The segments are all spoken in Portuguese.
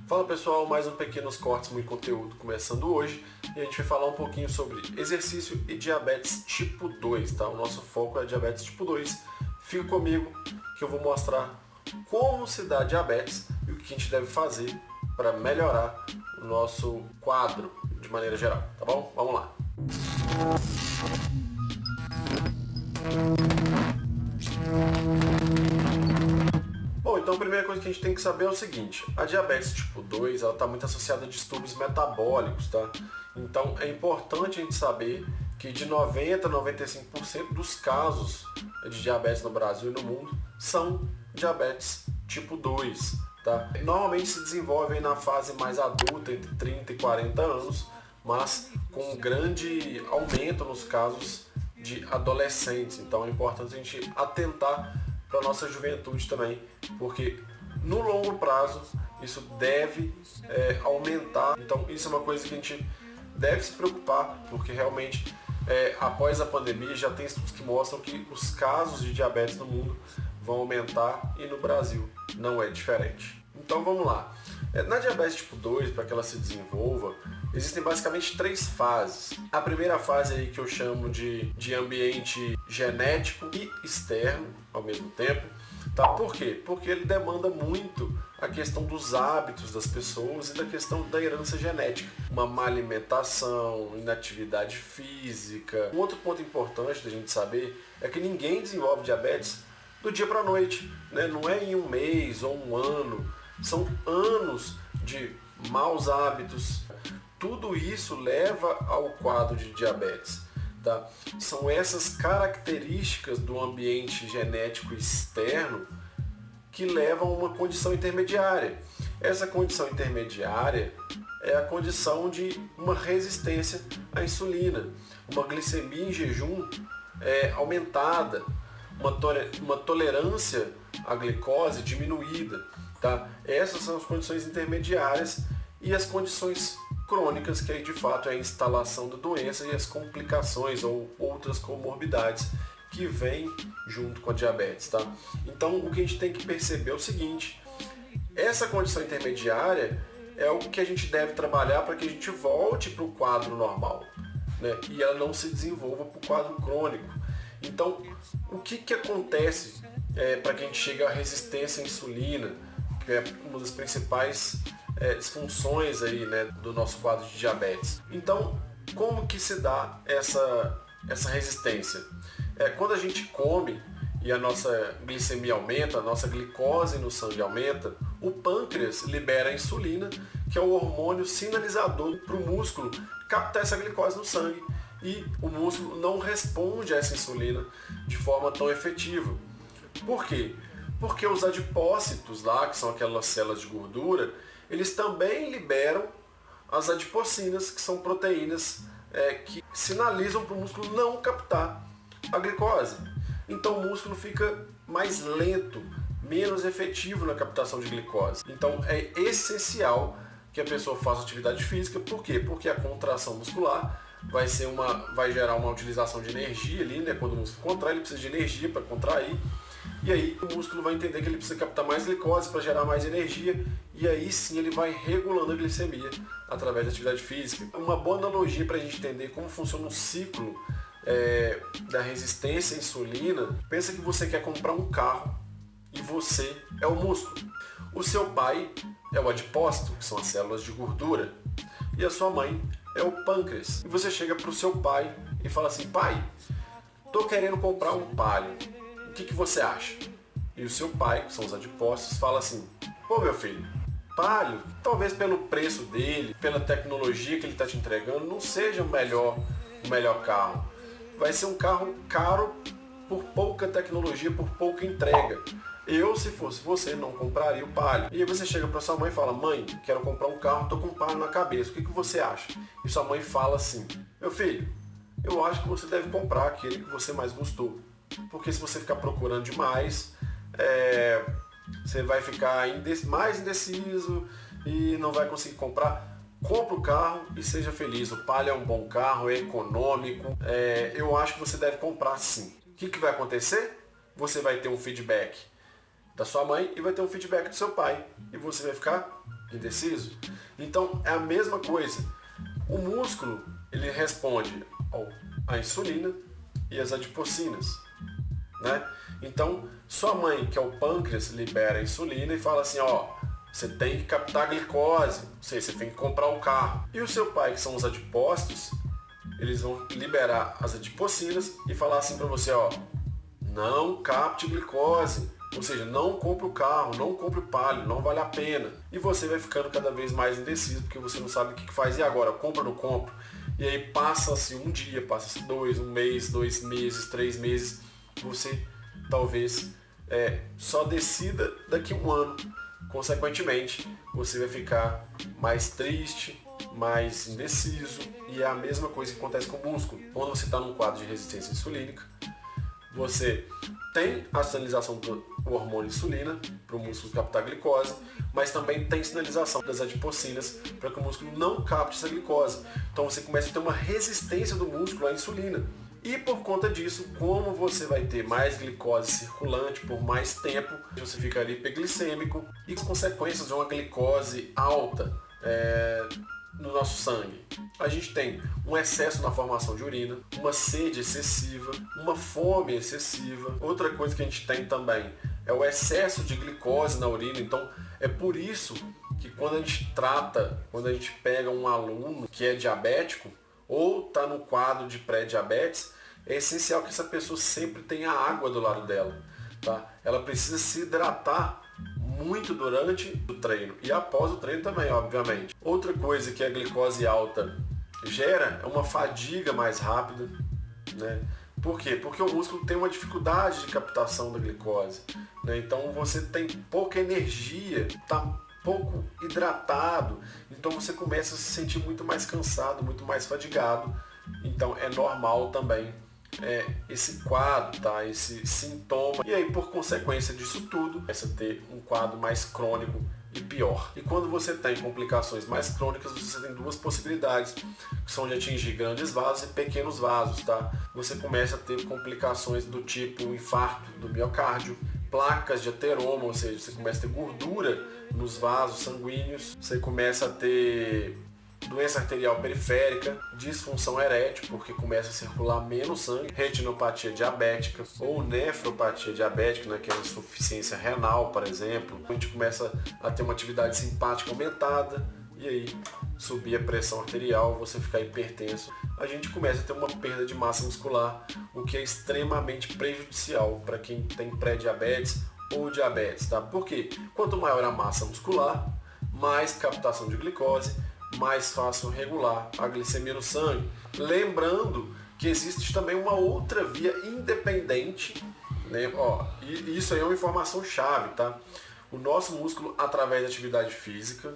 Fala pessoal, mais um Pequenos Cortes, muito conteúdo começando hoje e a gente vai falar um pouquinho sobre exercício e diabetes tipo 2, tá? O nosso foco é diabetes tipo 2. Fica comigo que eu vou mostrar como se dá diabetes e o que a gente deve fazer para melhorar o nosso quadro de maneira geral, tá bom? Vamos lá! Bom, então a primeira coisa que a gente tem que saber é o seguinte, a diabetes tipo 2 ela está muito associada a distúrbios metabólicos, tá? Então é importante a gente saber que de 90% a 95% dos casos de diabetes no Brasil e no mundo são diabetes tipo 2, tá? Normalmente se desenvolvem na fase mais adulta, entre 30 e 40 anos, mas com um grande aumento nos casos de adolescentes. Então é importante a gente atentar para a nossa juventude também, porque no longo prazo isso deve aumentar. Então isso é uma coisa que a gente deve se preocupar, porque realmente após a pandemia já tem estudos que mostram que os casos de diabetes no mundo vão aumentar e no Brasil não é diferente. Então vamos lá. Na diabetes tipo 2, para que ela se desenvolva, existem basicamente 3 fases. A primeira fase aí que eu chamo de ambiente genético e externo ao mesmo tempo. Tá? Por quê? Porque ele demanda muito a questão dos hábitos das pessoas e da questão da herança genética. Uma má alimentação, inatividade física. Um outro ponto importante da gente saber é que ninguém desenvolve diabetes do dia para a noite, né? Não é em um mês ou um ano. São anos de maus hábitos. Tudo isso leva ao quadro de diabetes. Tá? São essas características do ambiente genético externo que levam a uma condição intermediária. Essa condição intermediária é a condição de uma resistência à insulina, uma glicemia em jejum aumentada, uma tolerância à glicose diminuída. Tá? Essas são as condições intermediárias e as condições crônicas, que aí de fato é a instalação da doença e as complicações ou outras comorbidades que vêm junto com a diabetes. Tá? Então o que a gente tem que perceber é o seguinte, essa condição intermediária é o que a gente deve trabalhar para que a gente volte para o quadro normal, né? E ela não se desenvolva para o quadro crônico. Então o que acontece para que a gente chegue à resistência à insulina, que é uma das principais disfunções aí, né, do nosso quadro de diabetes. Então, como que se dá essa resistência? Quando a gente come e a nossa glicemia aumenta, a nossa glicose no sangue aumenta, o pâncreas libera a insulina, que é o hormônio sinalizador para o músculo captar essa glicose no sangue. E o músculo não responde a essa insulina de forma tão efetiva. Por quê? Porque os adipócitos lá, que são aquelas células de gordura, eles também liberam as adipocinas, que são proteínas que sinalizam para o músculo não captar a glicose. Então o músculo fica mais lento, menos efetivo na captação de glicose. Então é essencial que a pessoa faça atividade física. Por quê? Porque a contração muscular vai gerar uma utilização de energia ali, né? Quando o músculo contrai, ele precisa de energia para contrair. E aí o músculo vai entender que ele precisa captar mais glicose para gerar mais energia, e aí sim ele vai regulando a glicemia através da atividade física. Uma boa analogia para a gente entender como funciona o ciclo da resistência à insulina, pensa que você quer comprar um carro e você é o músculo. O seu pai é o adipócito, que são as células de gordura, e a sua mãe é o pâncreas. E você chega para o seu pai e fala assim, pai, estou querendo comprar um Palio. O que você acha? E o seu pai, que são os adipócitos, fala assim, pô meu filho, Palio, talvez pelo preço dele, pela tecnologia que ele está te entregando, não seja o melhor carro. Vai ser um carro caro por pouca tecnologia, por pouca entrega. Eu, se fosse você, não compraria o Palio. E aí você chega para sua mãe e fala, mãe, quero comprar um carro, estou com um Palio na cabeça, o que você acha? E sua mãe fala assim, meu filho, eu acho que você deve comprar aquele que você mais gostou. Porque se você ficar procurando demais, você vai ficar mais indeciso e não vai conseguir comprar. Compre o carro e seja feliz. O Palio é um bom carro, é econômico. Eu acho que você deve comprar sim. O que vai acontecer? Você vai ter um feedback da sua mãe e vai ter um feedback do seu pai. E você vai ficar indeciso? Então é a mesma coisa. O músculo ele responde à insulina e às adipocinas, né? Então sua mãe, que é o pâncreas, libera a insulina e fala assim, ó, você tem que captar glicose, ou seja, você tem que comprar um carro. E o seu pai, que são os adipócitos, eles vão liberar as adipocinas e falar assim para você, ó, não capte glicose, ou seja, não compre o carro, não compre o Palio, não vale a pena. E você vai ficando cada vez mais indeciso, porque você não sabe o que faz. E agora, compra ou não compra? E aí passa-se um dia, passa-se dois, um mês, 2 meses, 3 meses, você talvez só decida daqui a um ano. Consequentemente, você vai ficar mais triste, mais indeciso, e é a mesma coisa que acontece com o músculo. Quando você está num quadro de resistência insulínica, você tem a sinalização do hormônio insulina para o músculo captar glicose, mas também tem sinalização das adipocinas para que o músculo não capte essa glicose. Então você começa a ter uma resistência do músculo à insulina. E por conta disso, como você vai ter mais glicose circulante por mais tempo, você ficaria hiperglicêmico e as consequências de uma glicose alta no nosso sangue. A gente tem um excesso na formação de urina, uma sede excessiva, uma fome excessiva. Outra coisa que a gente tem também é o excesso de glicose na urina. Então é por isso que quando a gente pega um aluno que é diabético ou está no quadro de pré-diabetes, é essencial que essa pessoa sempre tenha água do lado dela. Tá? Ela precisa se hidratar muito durante o treino e após o treino também, obviamente. Outra coisa que a glicose alta gera é uma fadiga mais rápida, né? Por quê? Porque o músculo tem uma dificuldade de captação da glicose, né? Então você tem pouca energia, está pouco hidratado, então você começa a se sentir muito mais cansado, muito mais fadigado. Então é normal também esse quadro, tá? Esse sintoma. E aí, por consequência disso tudo, começa a ter um quadro mais crônico e pior. E quando você tem complicações mais crônicas, você tem duas possibilidades, que são de atingir grandes vasos e pequenos vasos, tá? Você começa a ter complicações do tipo infarto do miocárdio, placas de ateroma, ou seja, você começa a ter gordura nos vasos sanguíneos, você começa a ter doença arterial periférica, disfunção erétil, porque começa a circular menos sangue, retinopatia diabética ou nefropatia diabética, né, que é a insuficiência renal, por exemplo. A gente começa a ter uma atividade simpática aumentada e aí subir a pressão arterial, você ficar hipertenso. A gente começa a ter uma perda de massa muscular, o que é extremamente prejudicial para quem tem pré-diabetes ou diabetes, tá? Porque quanto maior a massa muscular, mais captação de glicose, mais fácil regular a glicemia no sangue. Lembrando que existe também uma outra via independente, né? E isso aí é uma informação chave, tá? O nosso músculo, através da atividade física,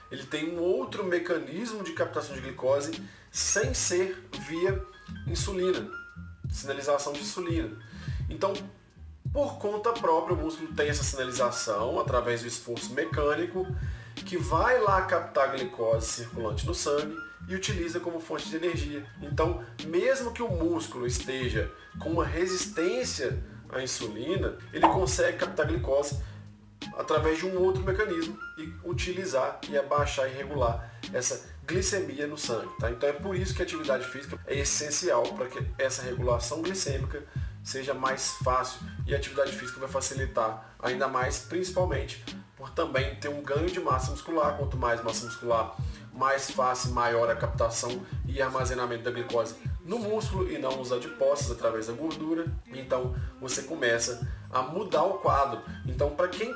ele tem um outro mecanismo de captação de glicose sem ser via insulina, sinalização de insulina. Então, por conta própria, o músculo tem essa sinalização através do esforço mecânico, que vai lá captar glicose circulante no sangue e utiliza como fonte de energia. Então, mesmo que o músculo esteja com uma resistência à insulina, ele consegue captar glicose através de um outro mecanismo e utilizar e abaixar e regular essa glicemia no sangue. Tá? Então é por isso que a atividade física é essencial para que essa regulação glicêmica seja mais fácil, e a atividade física vai facilitar ainda mais, principalmente por também ter um ganho de massa muscular. Quanto mais massa muscular, mais fácil, maior a captação e armazenamento da glicose no músculo e não nos adipócitos através da gordura. Então você começa a mudar o quadro. Então, para quem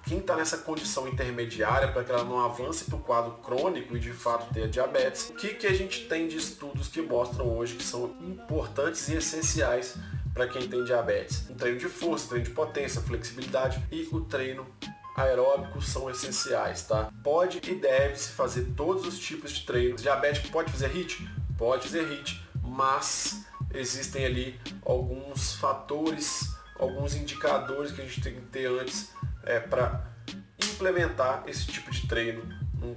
está nessa condição intermediária, para que ela não avance para o quadro crônico e de fato ter diabetes, o que a gente tem de estudos que mostram hoje que são importantes e essenciais para quem tem diabetes? Um treino de força, treino de potência, flexibilidade e o treino aeróbico são essenciais, tá? Pode e deve se fazer todos os tipos de treino. O diabético pode fazer HIIT? Pode fazer HIIT, mas existem ali alguns fatores, alguns indicadores que a gente tem que ter antes para implementar esse tipo de treino no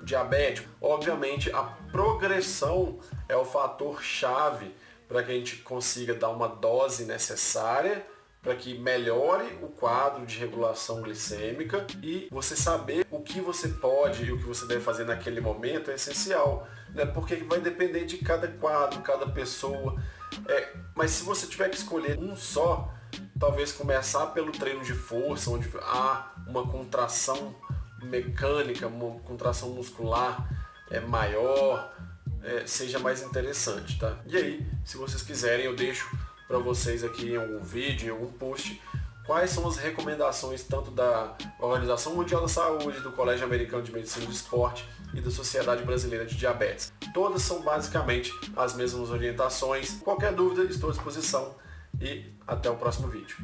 diabético. Obviamente, a progressão é o fator chave para que a gente consiga dar uma dose necessária para que melhore o quadro de regulação glicêmica, e você saber o que você pode e o que você deve fazer naquele momento é essencial, né? Porque vai depender de cada quadro, cada pessoa. Mas se você tiver que escolher um só, talvez começar pelo treino de força, onde há uma contração mecânica, uma contração muscular maior, seja mais interessante, tá? E aí, se vocês quiserem, eu deixo para vocês aqui em algum vídeo, em algum post, quais são as recomendações tanto da Organização Mundial da Saúde, do Colégio Americano de Medicina do Esporte e da Sociedade Brasileira de Diabetes. Todas são basicamente as mesmas orientações. Qualquer dúvida, estou à disposição, e até o próximo vídeo.